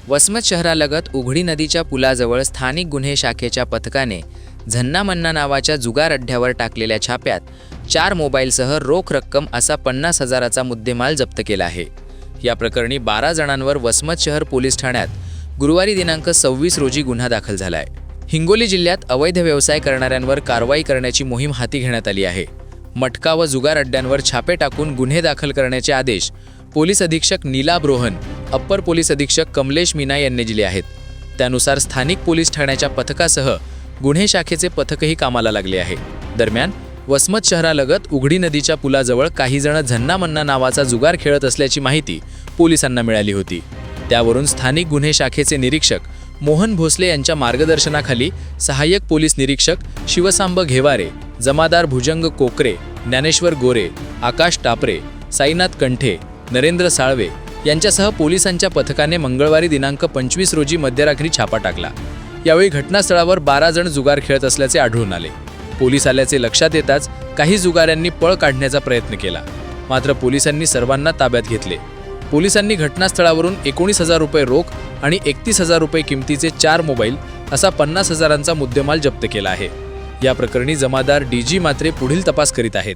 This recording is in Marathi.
वसमत शहरालगत उघडी नदीच्या पुलाजवळ स्थानिक गुन्हे शाखेच्या पथकाने झन्नामन्ना नावाच्या जुगार अड्ड्यावर टाकलेल्या छाप्यात 4 मोबाईलसह रोख रक्कम असा 50,000चा मुद्देमाल जप्त केला आहे। या प्रकरणी 12 जणांवर वसमत शहर पोलीस ठाण्यात गुरुवारी दिनांक 26 रोजी गुन्हा दाखल झाला आहे। हिंगोली जिल्ह्यात अवैध व्यवसाय करणाऱ्यांवर कारवाई करण्याची मोहीम हाती घेण्यात आली आहे। मटका व जुगार अड्ड्यांवर छापे टाकून गुन्हे दाखल करण्याचे आदेश पोलीस अधीक्षक नीलाभ रोहन, अप्पर पोलीस अधीक्षक कमलेश मीना यांनी दिले आहेत। त्यानुसार स्थानिक पोलीस ठाण्याच्या पथकासह गुन्हे शाखेचे पथकही कामाला लागले आहे। दरम्यान वसमत शहरालगत उघडी नदीच्या पुलाजवळ काही जण झन्नामन्ना नावाचा जुगार खेळत असल्याची माहिती पोलिसांना मिळाली होती। त्यावरून स्थानिक गुन्हे शाखेचे निरीक्षक मोहन भोसले यांच्या मार्गदर्शनाखाली सहाय्यक पोलीस निरीक्षक शिवसांब घेवारे, जमादार भुजंग कोकरे, ज्ञानेश्वर गोरे, आकाश टापरे, साईनाथ कंठे, नरेंद्र साळवे यांच्यासह पोलिसांच्या पथकाने मंगळवारी दिनांक 25 रोजी मध्यरात्री छापा टाकला। यावेळी घटनास्थळावर 12 जण जुगार खेळत असल्याचे आढळून आले। पोलीस आल्याचे लक्षात येताच काही जुगाऱ्यांनी पळ काढण्याचा प्रयत्न केला, मात्र पोलिसांनी सर्वांना ताब्यात घेतले। पोलिसांनी घटनास्थळावरून 19,000 रुपये रोख आणि 31,000 रुपये किमतीचे 4 मोबाईल असा 50,000चा मुद्देमाल जप्त केला आहे। या प्रकरणी जमादार DG मात्रे पुढील तपास करीत आहेत।